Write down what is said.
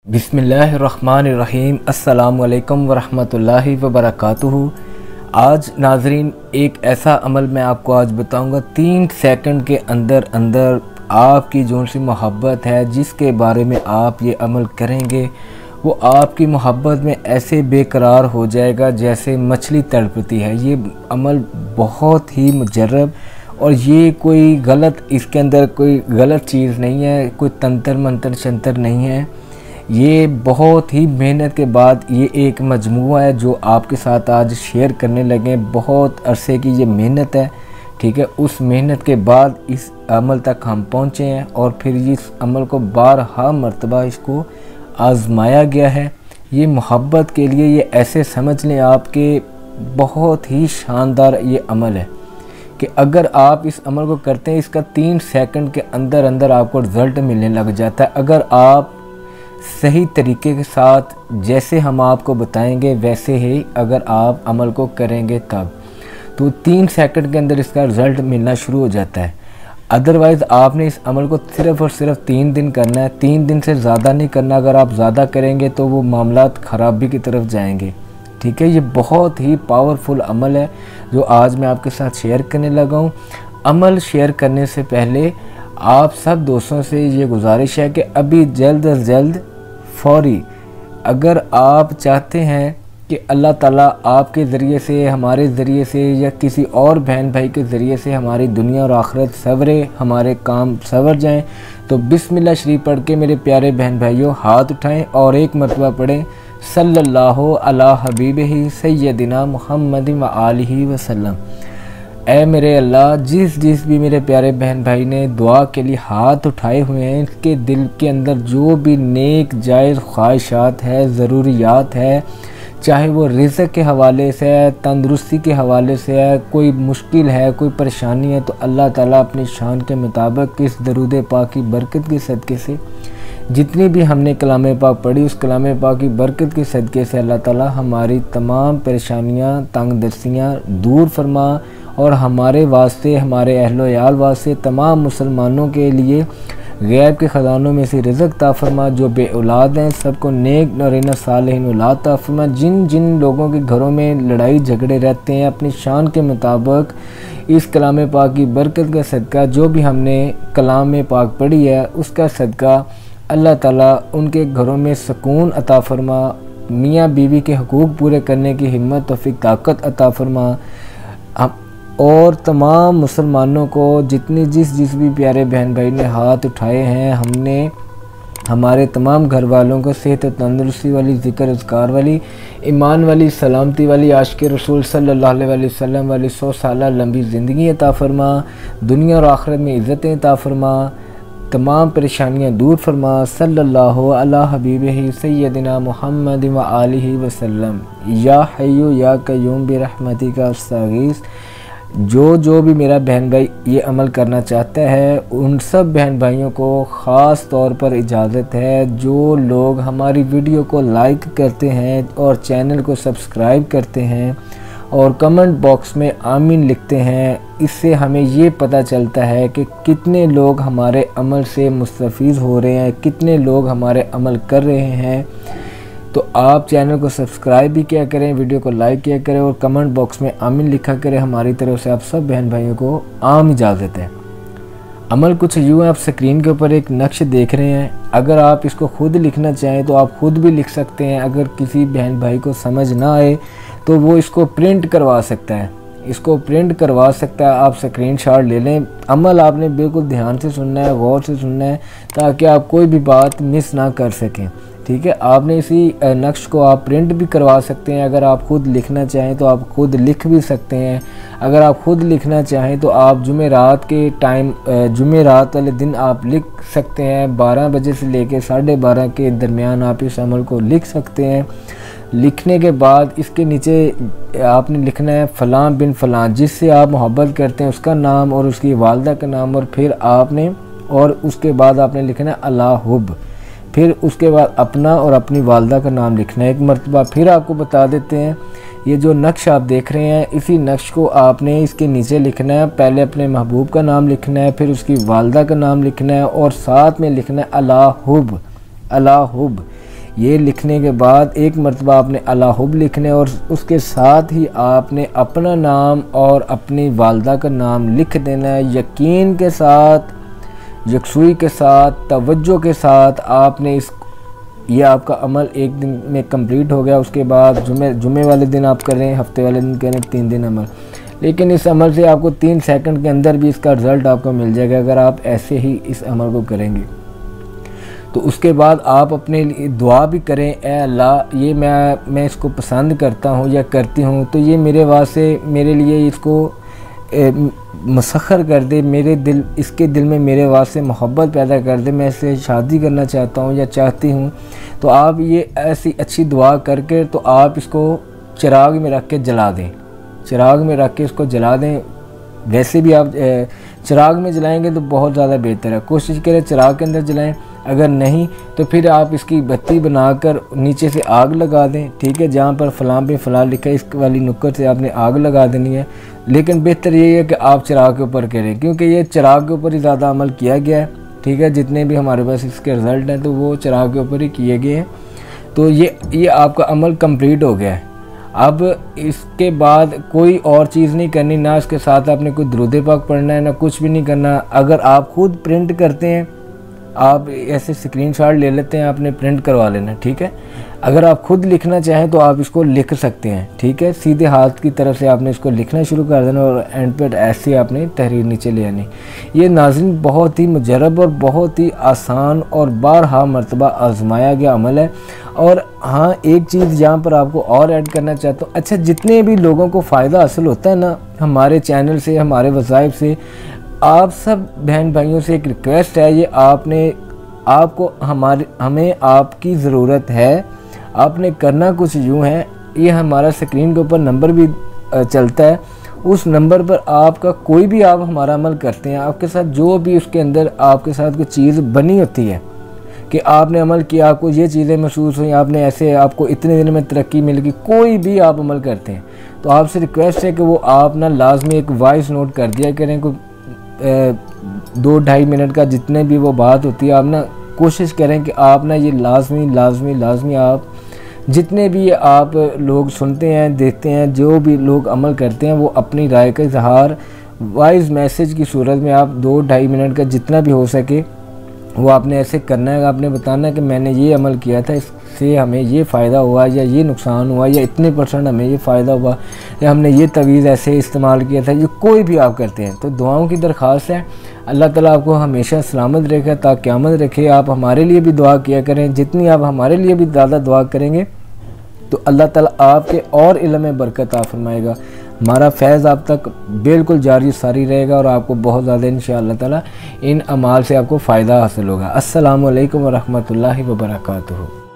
बिस्मिल्लाहिर्रहमानिर्रहीम। अस्सलामु अलैकुम वरहमतुल्लाहि वबरकातुहू। आज नाजरीन एक ऐसा अमल मैं आपको आज बताऊंगा 3 सेकंड के अंदर अंदर आपकी जो सी मोहब्बत है जिसके बारे में आप ये अमल करेंगे वो आपकी मोहब्बत में ऐसे बेकरार हो जाएगा जैसे मछली तड़पती है। ये अमल बहुत ही मुजर्रब और ये कोई गलत, इसके अंदर कोई गलत चीज़ नहीं है, कोई तंत्र मंत्र शंतर नहीं है। ये बहुत ही मेहनत के बाद ये एक मजमुआ है जो आपके साथ आज शेयर करने लगे। बहुत अरसे की ये मेहनत है, ठीक है। उस मेहनत के बाद इस अमल तक हम पहुँचे हैं और फिर इस अमल को बारहा मरतबा इसको आजमाया गया है। ये मोहब्बत के लिए ये ऐसे समझ लें आपके बहुत ही शानदार ये अमल है कि अगर आप इस अमल को करते हैं इसका 3 सेकंड के अंदर अंदर आपको रिज़ल्ट मिलने लग जाता है। अगर आप सही तरीके के साथ जैसे हम आपको बताएंगे वैसे ही अगर आप अमल को करेंगे तब तो 3 सेकंड के अंदर इसका रिज़ल्ट मिलना शुरू हो जाता है। अदरवाइज़ आपने इस अमल को सिर्फ़ और सिर्फ 3 दिन करना है, 3 दिन से ज़्यादा नहीं करना। अगर आप ज़्यादा करेंगे तो वो मामलात ख़राबी की तरफ जाएंगे, ठीक है। ये बहुत ही पावरफुल अमल है जो आज मैं आपके साथ शेयर करने लगा हूँ। अमल शेयर करने से पहले आप सब दोस्तों से ये गुजारिश है कि अभी जल्द अज जल्द फौरी अगर आप चाहते हैं कि अल्लाह ताला आपके ज़रिए से, हमारे ज़रिए से या किसी और बहन भाई के ज़रिए से हमारी दुनिया और आखिरत सवरे, हमारे काम सवर जाएं, तो बिस्मिल्लाह शरीफ पढ़ के मेरे प्यारे बहन भाइयों हाथ उठाएं और एक मरतबा पढ़ें सल्लल्लाहु अला हबीबिही सय्यदिना मुहम्मद व आलिही वसल्लम। ऐ मेरे अल्लाह, जिस भी मेरे प्यारे बहन भाई ने दुआ के लिए हाथ उठाए हुए हैं, इसके दिल के अंदर जो भी नेक जायज़ ख्वाहिशात है, ज़रूरियात है, चाहे वो रिज़्क़ के हवाले से है, तंदुरुस्ती के हवाले से है, कोई मुश्किल है, कोई परेशानी है, तो अल्लाह ताला अपनी शान के मुताबिक इस दरूद पाक की बरकत के सदक़े से जितनी भी हमने कलाम पाक पढ़ी उस कलाम पाक की बरकत के सदक़े से अल्लाह ताला हमारी तमाम परेशानियाँ, तंगदस्तियाँ दूर फरमा और हमारे वास्ते, हमारे अहलो याल वास्ते, तमाम मुसलमानों के लिए गैब के ख़जानों में से रिज़्क़ ता फरमा। जो बे औलाद हैं सबको नेक नरीना सालिहीन औलाद ता फरमा। जिन जिन लोगों के घरों में लड़ाई झगड़े रहते हैं, अपनी शान के मुताबिक इस कलाम पाक की बरकत का सदका, जो भी हमने कलाम पाक पढ़ी है उसका सदका अल्लाह ताला उनके घरों में सुकून अता फरमा, मियाँ बीवी के हुकूक पूरे करने की हिम्मत तौफीक ताकत अता फरमा। और तमाम मुसलमानों को जिस भी प्यारे बहन भाई ने हाथ उठाए हैं, हमने हमारे तमाम घर वालों को सेहत और तंदुरुस्ती वाली, ज़िक्र अज़कार वाली, ईमान वाली, सलामती वाली, आशिक़ रसूल सल्लल्लाहु अलैहि वसल्लम वाली 100 साल लंबी ज़िंदगी अता फरमा, दुनिया और आखिरत में इज़्ज़तें अता फरमा, तमाम परेशानियाँ दूर फरमा। सल्लल्लाहु अला हबीबिही सय्यदिना मुहम्मद व आलिही वसल्लम। या हय्यु या क़य्यूम बिरहमतिका अस्तगीस। जो भी मेरा बहन भाई ये अमल करना चाहता है उन सब बहन भाइयों को ख़ास तौर पर इजाज़त है, जो लोग हमारी वीडियो को लाइक करते हैं और चैनल को सब्सक्राइब करते हैं और कमेंट बॉक्स में आमीन लिखते हैं। इससे हमें ये पता चलता है कि कितने लोग हमारे अमल से मुस्तफ़ीज़ हो रहे हैं, कितने लोग हमारे अमल कर रहे हैं। तो आप चैनल को सब्सक्राइब भी किया करें, वीडियो को लाइक किया करें और कमेंट बॉक्स में आमीन लिखा करें। हमारी तरफ से आप सब बहन भाइयों को आम इजाज़त है। अमल कुछ यूँ है, आप स्क्रीन के ऊपर एक नक्श देख रहे हैं। अगर आप इसको खुद लिखना चाहें तो आप खुद भी लिख सकते हैं। अगर किसी बहन भाई को समझ ना आए तो वो इसको प्रिंट करवा सकता है, इसको प्रिंट करवा सकता है। आप स्क्रीनशॉट ले लें। अमल आपने बिल्कुल ध्यान से सुनना है, गौर से सुनना है ताकि आप कोई भी बात मिस ना कर सकें, ठीक है। आपने इसी नक्श को आप प्रिंट भी करवा सकते हैं। अगर आप खुद लिखना चाहें तो आप खुद लिख भी सकते हैं। अगर आप खुद लिखना चाहें तो आप जुमेरात के टाइम, जुमेरात वाले दिन आप लिख सकते हैं। 12 बजे से लेकर 12:30 के दरमियान आप इस अमल को लिख सकते हैं। लिखने के बाद इसके नीचे आपने लिखना है फ़लाँ बिन फ़लाँ, जिससे आप मोहब्बत करते हैं उसका नाम और उसकी वालदा का नाम, और फिर आपने और उसके बाद आपने लिखना है अला हुब। फिर उसके बाद अपना और अपनी वालदा का नाम लिखना है। एक मरतबा फिर आपको बता देते हैं, ये जो नक्श आप देख रहे हैं इसी नक्श को आपने इसके नीचे लिखना है। पहले अपने महबूब का नाम लिखना है, फिर उसकी वालदा का नाम लिखना है और साथ में लिखना है अला हुब। ये लिखने के बाद एक मरतबा आपने अला हुब लिखने और उसके साथ ही आपने अपना नाम और अपनी वालदा का नाम लिख देना है। यकीन के साथ, यकसुई के साथ, तवज्जो के साथ आपने ये आपका अमल एक दिन में कंप्लीट हो गया। उसके बाद जुमे वाले दिन आप कर रहे हैं, हफ्ते वाले दिन कर रहे हैं, 3 दिन अमल। लेकिन इस अमल से आपको 3 सेकंड के अंदर भी इसका रिज़ल्ट आपको मिल जाएगा अगर आप ऐसे ही इस अमल को करेंगे। तो उसके बाद आप अपने लिए दुआ भी करें, ए अल्लाह ये मैं इसको पसंद करता हूँ या करती हूँ, तो ये मेरे वास्ते मेरे लिए इसको मुसख्खर कर दे, इसके दिल में मेरे वास्ते मोहब्बत पैदा कर दे, मैं इससे शादी करना चाहता हूँ या चाहती हूँ। तो आप ये ऐसी अच्छी दुआ करके तो आप इसको चिराग में रख के जला दें, चिराग में रख के इसको जला दें। वैसे भी आप चिराग में जलाएंगे तो बहुत ज़्यादा बेहतर है, कोशिश करें चिराग के अंदर जलाएं। अगर नहीं तो फिर आप इसकी बत्ती बनाकर नीचे से आग लगा दें, ठीक है, जहाँ पर फ़लाँ पे फ़लाँ लिखा है इस वाली नुक्कड़ से आपने आग लगा देनी है। लेकिन बेहतर ये है कि आप चिराग के ऊपर करें, क्योंकि ये चिराग के ऊपर ही ज़्यादा अमल किया गया है, ठीक है। जितने भी हमारे पास इसके रिज़ल्ट हैं तो वो चिराग के ऊपर ही किए गए हैं। तो ये आपका अमल कंप्लीट हो गया है। अब इसके बाद कोई और चीज़ नहीं करनी, ना इसके साथ आपने कोई दुरूद पाक पढ़ना है, ना कुछ भी नहीं करना। अगर आप खुद प्रिंट करते हैं, आप ऐसे स्क्रीनशॉट ले लेते हैं, आपने प्रिंट करवा लेना, ठीक है। अगर आप खुद लिखना चाहें तो आप इसको लिख सकते हैं, ठीक है। सीधे हाथ की तरफ से आपने इसको लिखना शुरू कर देना और एंड पे ऐसे आपने तहरीर नीचे ले आनी। ये नाज़रीन बहुत ही मुजरब और बहुत ही आसान और बारहा मरतबा आजमाया गया अमल है। और हाँ, एक चीज़ यहाँ पर आपको और ऐड करना चाहता हूँ, अच्छा जितने भी लोगों को फ़ायदा हासिल होता है ना हमारे चैनल से, हमारे वज़ाइफ से, आप सब बहन भाइयों से एक रिक्वेस्ट है, ये हमें आपकी ज़रूरत है। आपने करना कुछ यूँ है, ये हमारा स्क्रीन के ऊपर नंबर भी चलता है, उस नंबर पर आपका कोई भी आप हमारा अमल करते हैं, आपके साथ जो भी उसके अंदर आपके साथ कोई चीज़ बनी होती है कि आपने अमल किया, आपको ये चीज़ें महसूस हुई, आपने ऐसे आपको इतने दिन में तरक्की मिल गई, कोई भी आप अमल करते हैं तो आपसे रिक्वेस्ट है कि वो आप ना लाजमी एक वॉइस नोट कर दिया करें। कोई 2-2.5 मिनट का जितने भी वो बात होती है, आप ना कोशिश करें कि आप ना ये लाजमी आप जितने भी आप लोग सुनते हैं, देखते हैं, जो भी लोग अमल करते हैं, वो अपनी राय का इजहार वॉइस मैसेज की सूरत में आप 2-2.5 मिनट का जितना भी हो सके वो आपने ऐसे करना है। आपने बताना है कि मैंने ये अमल किया था, इससे हमें ये फ़ायदा हुआ या ये नुकसान हुआ या इतने % हमें ये फ़ायदा हुआ या हमने ये तवीज़ ऐसे इस्तेमाल किया था। ये कोई भी आप करते हैं तो दुआओं की दरख्वास्त है, अल्लाह ताला आपको हमेशा सलामत रखे, ताकि क़यामत रखे। आप हमारे लिए भी दुआ किया करें, जितनी आप हमारे लिए भी ज़्यादा दुआ करेंगे तो अल्लाह ताला आपके और इल्म में बरकत आ फरमाएगा। हमारा फैज़ आप तक बिल्कुल जारी सारी रहेगा और आपको बहुत ज़्यादा इंशाअल्लाह ताला इन अमाल से आपको फ़ायदा हासिल होगा। अस्सलामु अलैकुम व रहमतुल्लाहि व बरकातुहू।